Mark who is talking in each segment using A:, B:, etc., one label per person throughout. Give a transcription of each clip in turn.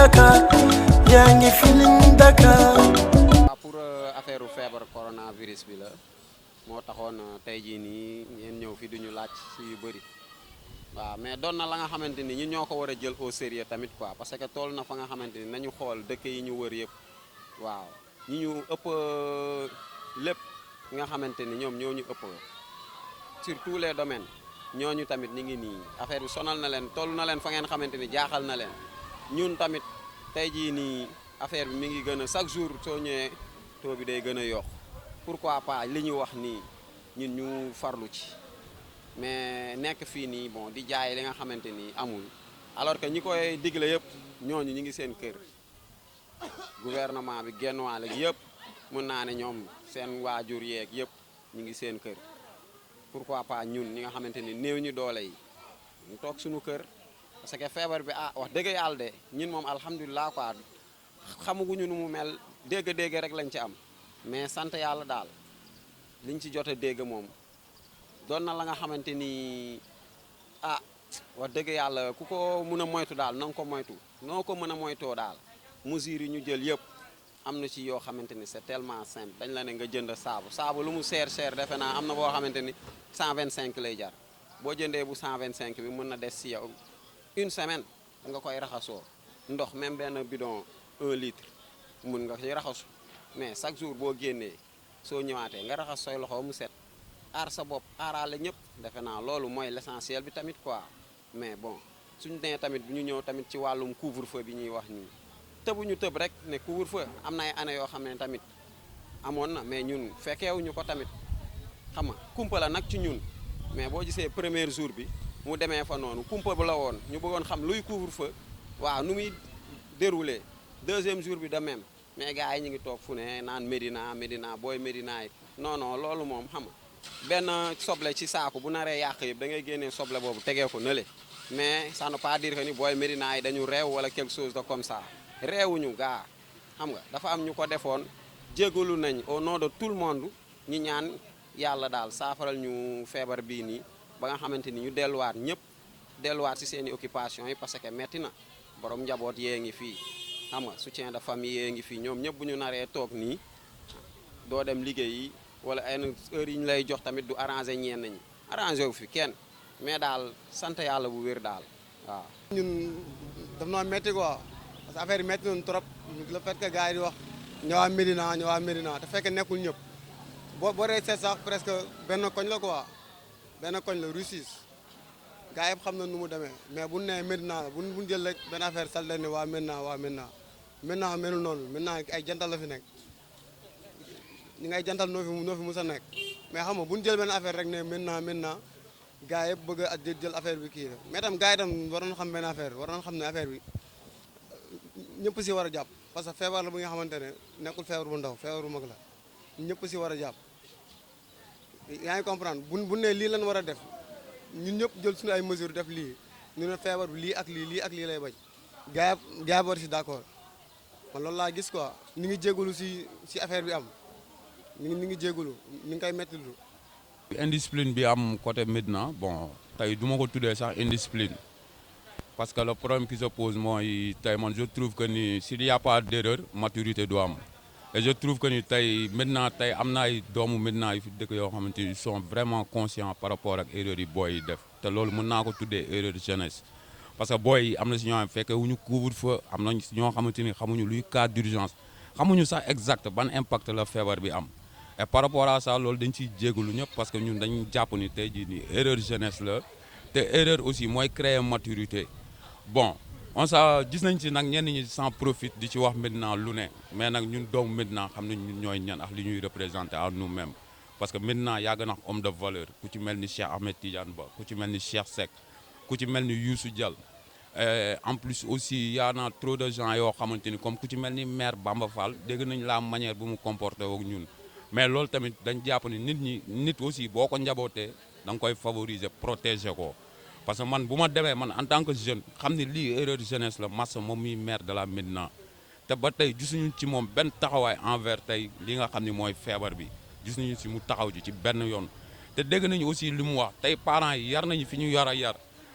A: Dakar yaa ngi Feeling Dakar.
B: pour affaire feebar coronavirus bi la moo taxoon tey jii nii ngeen ñëw fi duñu laaj si yu bëri waaw mais doon na la nga xamante ni ñun ñoo ko war a jël au sérieux tamit quoi parce que toll na fa nga xamante ni nañu xool dëkk yi ñu wër yëpp waaw ñi ñu ëpp lépp nga xamante ni ñoom ñoo ñu ëpp sur tous les domaines ñooñu tamit ñi ngi nii affaire bi sonal na leen toll na leen fa ngeen xamante ni jaaxal na leen ñun tamit tey jii nii affaire bi mi ngi gën a chaque jour soo ñëwee taux bi day gën a yokk pourquoi pas li ñu wax nii ñun ñu farlu ci mais nekk fii nii bon di jaay li nga xamante ni amul alors que ñi koy digle yëpp ñooñu ñi ngi seen kër gouvernement bi genn wàll gi yëpp mën naa ne ñoom seen waajur yeeg yëpp ñu ngi seen kër pourquoi pas ñun ñi nga xamante ni néew ñu doole yi ñu toog suñu kër parce que feebar bi wax dëgg yàlla de ñun moom alhamdulilah quoi xamaguñu nu mu mel dégg-dégg rek lañ ci am mais sant yàlla daal liñ ci jot a dégg moom doon na la nga xamante ni wax dëgg yàlla ku ko mën a moytu daal na nga ko moytu noo ko mën a moytoo daal mesures yi ñu jël yëpp am na ci yoo xamante ni c'est tellement simple dañ la ne nga jënd saabu lu mu cher defe naa am na boo xamante ni 125 lay jar boo jëndee bu 125 bi mën na des ci yow une semaine nga koy raxasoo ndox même benn bidon 1 litre mun nga ci raxasu mais chaque jour boo génnee soo ñëwaatee nga raxas sooy loxo mu set aar sa bopp aaraale ñëpp defe naa loolu mooy l'essentiel bi tamit quoi mais bon suñu nee tamit bu ñu ñëw tamit ci wàllum couvre-feu bi ñuy wax nii tëbuñu tëb rek ne couvre-feu am na ay année yoo xam ne tamit amoon na mais ñun fekkeewuñu ko tamit xam nga kumpa la nag ci ñun mais boo gisee premier jour bi mu demee fa noonu kumpa bu la woon ñu bëggoon xam luy couvre-feu waaw nu muy déroulé deuxième jour bi de même mais gars yi ñu ngi toog fu ne naan Médina booy Médina yi non loolu moom xam nga benn soble ci saako bu naree yàq yëpp da ngay génnee soble boobu tegee ko nële mais ça ne veut pas dire que ni booy Médina yi dañu réew wala quelque chose de comme ça réewuñu gaa xam nga dafa am ñu ko defoon jégalu nañ au nom de tout le monde ñi ñaan yàlla daal saafaral ñu feebar bii nii ba nga xamante ni ñu delluwaat ci seen i occupation yi parce que metti na borom njaboot yee ngi fii xam nga soutien de famille yee ngi fii ñoom ñëpp bu ñu naree toog nii doo dem liggéeyi wala ay heure yi ñu lay jox tamit du arrangé ñenn ñi arrangé wu fi kenn mais daal sant yàlla bu wér daal waaw.
C: ñun daf noo métti quoi parce que affaire yi métti nañu trop le fait que gars yi di wax ñëwaat Médina te fekk nekkul ñëpp boo dee seet sax presque benn koñ la quoi benn koñ la Russie gars yëpp xam na nu mu demee mais bu ñu nee Médina la bu ñu jël rek benn affaire sal leen ne waa Médina melul noonu Médina ay jantal la fi nekk ñi ngay jantal noo fi mus a nekk mais xam nga bu ñu jël benn affaire rek ne Médina gars yëpp bëgg a jël affaire bi kii la mais tam gars yi tam waroon xam benn affaire waroon xam ne affaire bi ñëpp si war a jàpp parce que feebar la bu nga xamante ne nekkul feebar bu ndaw feebar bu mag la ñëpp si war a jàpp yaa ngi comprendre bu ne lii lan war a def ñun ñëpp jël suñu ay mesures def lii ñu ne feebar bi lii ak lii lay bañ gars yi war si d'accord man loolu laa gis quoi ni ngi jégalu si affaire bi am ni ngi jégalu ni ngi koy mettilu
D: indiscipline bi am côté Médina bon tey du ma ko tuddee sax indiscipline parce que le problème qui se pose mooy tey man je trouve que ni s'il y a pas d'erreur maturité du am et je trouve que ni tey Médina tey am na ay doomu Médina yu fi dëkk yoo xamante ni ils sont vraiment conscients par rapport ak erreur yi booy yi def te loolu mën naa ko tuddee erreur de jeunesse parce que booy yi am na si ñoo xam fekkee wuñu couvre-feu am na si ñoo xamante ni xamuñu luy cas d'urgence xamuñu sax exact ban impact la feebar bi am et par rapport à ça loolu dañ ciy jégalu ñëpp parce que ñun dañu jàpp ni tey jii nii erreur jeunesse la te erreur aussi mooy créer maturité bon on sa gis nañ ci nag ñenn ñi s'en profite di ci wax Médina lu ne mais nag ñun doomu Médina xam nañ ñun ñooy ñan ak li ñuy représenter à nous-mêmes parce que Médina yàgg na homme de valeur ku ci mel ni Cheikh Ahmed Tidiane Ba ku ci mel ni Cheikh Seck ku ci mel ni Youssou Diall en plus aussi y en a trop de gens yoo xamante ni comme ku ci mel ni maire Bamba Fall dégg nañ la manière bu mu comporté wook ñun mais loolu tamit dañ jàpp ni nit aussi boo ko njabootee da nga koy favoriser protéger ko parce que man bu ma demee man en tant que jeune xam ni lii erreur de jeunesse la Massa moom muy maire de la Médina te ba tey gisuñu ci moom benn taxawaay envers tey li nga xam ni mooy feebar bi gisuñu si mu taxaw ji ci benn yoon te dégg nañu aussi li mu wax tey parents yi yar nañu fi ñu yar a yar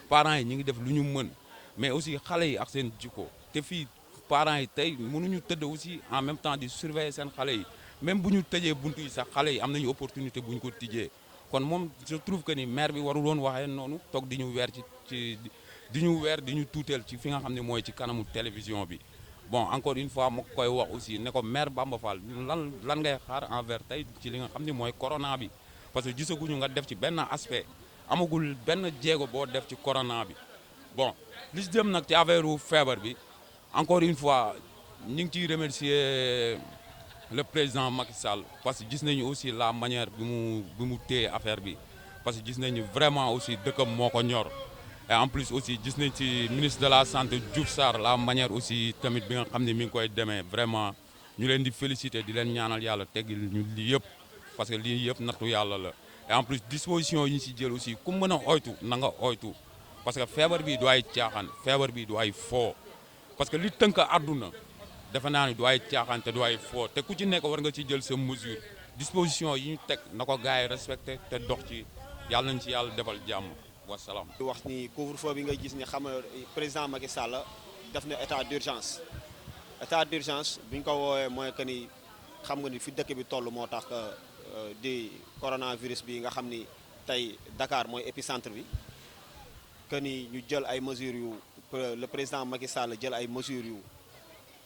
D: parents yi ñu ngi def lu ñu mën mais aussi xale yi ak seen jikko te fii parents yi tey mënuñu tëdd aussi en même temps di surveiller seen xale yi même bu ñu tëjee buntu yi sax xale yi am nañu opportunité bu ñu ko tijjee kon moom je trouve que ni maire bi warul woon waxee noonu toog di ñu weer di ñu tuuteel ci fi nga xam ne mooy ci kanamu télévision bi. bon encore une fois ma koy wax aussi ne ko maire Bamba Fall lan ngay xaar envers tey ci li nga xam ne mooy corona bi parce que gisaguñu nga def ci benn aspect amagul benn jéego boo def ci corona bi bon li si jëm nag ci affaire feebar bi encore une fois ñu ngi ciy remercier le président Macky Sall parce que gis nañu aussi la manière bi mu téye affaire bi parce que gis nañu vraiment aussi dëkkam moo ko ñor. et en plus aussi gis nañ ci ministre de la santé Diouf Sarr la manière aussi tamit bi nga xam ne mi ngi koy demee vraiment ñu leen di féliciter di leen ñaanal yàlla teggil ñu lii yëpp parce que lii yëpp nattu yàlla la. et en plus disposition yi ñu si jël aussi ku mën a oytu na nga oytu parce que feebar bi du ay caaxaan feebar bi du ay foo parce que li tënk àdduna defe naa ni du ay caaxaan te du ay foo te ku ci nekk war nga ci jël sa mesure disposition yi ñu teg na ko gars yi respecté te dox ci yàlla nañ ci yàlla defal jàmm. wasalaam.
E: di wax ni couvre-feu bi nga gis ni xam nga président Macky Sall def na état d'urgence bi ñu ko woowee mooy que ni xam nga ni fi dëkk bi toll moo tax di coronavirus bi nga xam ni tey Dakar mooy épicentre bi que ni ñu jël ay mesures yu le président Macky Sall jël ay mesures yu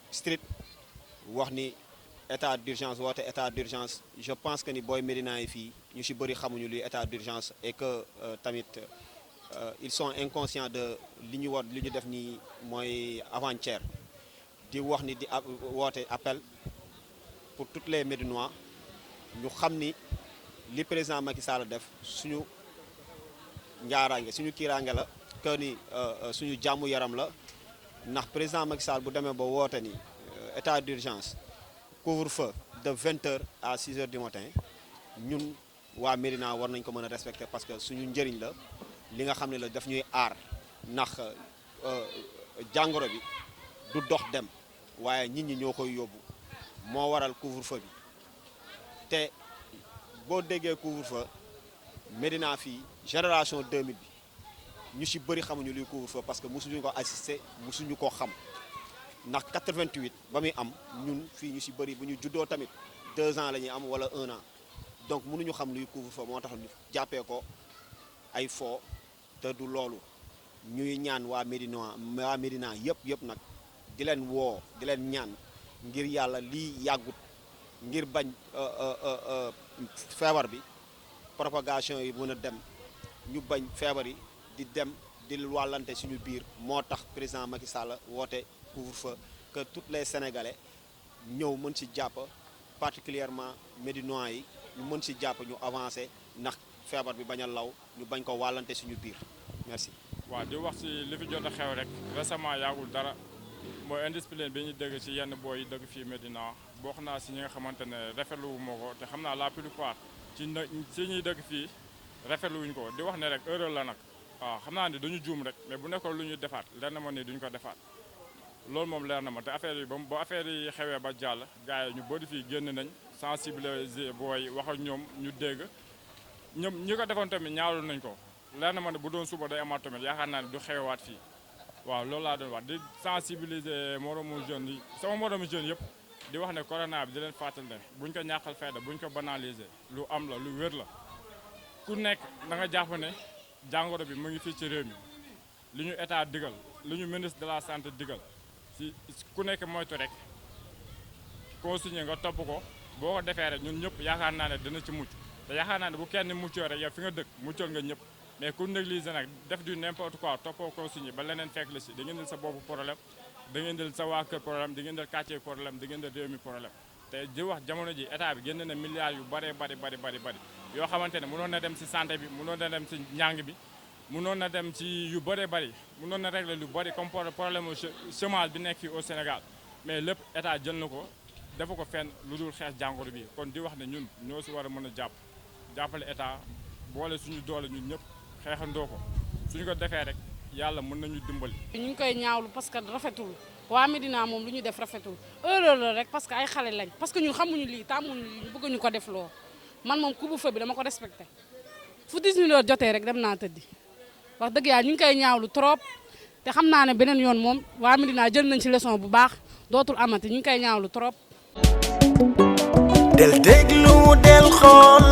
E: strict wax ni état d'urgence woote état d'urgence je pense que ni booy Médina yi fii ñu ci bëri xamuñu luy état d'urgence et que tamit ils sont inconscients de li ñu def nii mooy avant-hier di wax ni di woote appel pour toutes les Médinois ñu xam ni li président Macky Sall def suñu njaaraange suñu kiiraange la que ni suñu jàmmu yaram la ndax président Macky Sall bu demee ba woote ni état d'urgence couvre-feu de 20h à 6h du matin ñun waa Médina war nañ ko mën a respecter parce que suñu njëriñ la li nga xam ne la daf ñuy aar ndax jàngoro bi du dox dem waaye nit ñi ñoo koy yóbbu moo waral couvre-feu bi te boo déggee couvre-feu Médina fii génération 2000 bi ñu ci bëri xamuñu luy couvre-feu parce que mosuñu ko assister mosuñu ko xam ndax 88 ba muy am ñun fii ñu ci bëri bu ñu juddoo tamit 2 ans la ñuy am wala 1 an donc mënuñu xam luy couvre-feu moo tax ñu jàppee ko ay fo te du loolu ñuy ñaan waa Médina yëpp nag di leen woo di leen ñaan ngir yàlla lii yàggut ngir bañ feebar bi propagation yi mën a dem ñu bañ feebar yi di dem di wàllante suñu biir moo tax président Macky Sall woote couvre-feu que tous les Sénégalais ñëw mën ci jàpp particulièrement Médinois yi ñu mën ci jàpp ñu avancé ndax feebar bi bañ a law ñu bañ ko wàllante suñu biir merci.
F: waaw di wax ci li fi jot a xew rek récemment yàggul dara mooy indiscipline bi ñu dégg ci yenn booy yi dëgg fii Médina bokk naa ci ñi nga xamante ne rafetlu wu ma ko te xam naa la plupart ci ñuy dëgg fii rafetlu wuñ ko di wax ne rek erreur la nag waaw xam naa ne dañu juum rek mais bu nekkoon lu ñuy defaat leer na ma ni duñ ko defaat loolu moom leer na ma te affaire yi ba affaire yi xewee ba jàll gars yi ñu bëri fii génn nañ sensibiliser booy wax ak ñoom ñu dégg ñoom ñi ko defoon tamit ñaawlu nañ ko leer na ma ne bu doon suba day amaat tamit yaakaar naa ne du xewewaat fii waaw loolu laa doon wax di sensibiliser moromu jeunes yi sama moromu jeunes yëpp di wax ne corona bi di leen fàttali ne buñ ko ñàkkal fayda buñ ko banaliser lu am la lu wér la ku nekk da nga jàpp ne jàngoro bi mu ngi fii ci réew mi li ñu état digal li ñu ministre de la santé digal si ku nekk moytu rek consigné nga topp ko boo ko defee rek ñun ñëpp yaakaar naa ne dina ci mucc te yaakaar naa ne bu kenn muccoo rek yow fi nga dëkk muccal nga ñëpp mais ku négliger nag def du n'importe quoi toppoo consigné ba leneen fekk la si da ngeen del sa boppu problème da ngeen del sa waa kër problème da ngeen del quartier problème da ngeen del réew mi problème te di wax jamono ji état bi génn na milliards yu bari yoo xamante ne mënoon na dem si santé bi mënoon na dem si njàng bi mënoon na dem ci yu bëree bëri mënoon na régler lu bëri comme problème chômage bi nekk fii au Sénégal mais lépp état jël na ko defu ko fenn lu dul xeex jàngoro bi kon di wax ne ñun ñoo si war a mën a jàppale état boole suñu doole ñun ñëpp xeexandoo ko suñu ko defee rek yàlla mën nañu dimbali.
G: ñu ngi koy ñaawlu parce que rafetul waa Médina moom lu ñu def rafetul erreur la rek parce que ay xale lañ parce que ñun xamuñu lii tàmmuñu lii ñu bëgg ñu ko def loo man moom couvre-feu bi dama ko respecté fu 19h jotee rek dem naa tëddi wax dëgg yàlla ñu ngi koy ñaawlu trop te xam naa ne beneen yoon moom waa Médina jël nañ ci leçon bu baax dootul amati ñu ngi koy ñaawlu trop.
A: del déglu del xool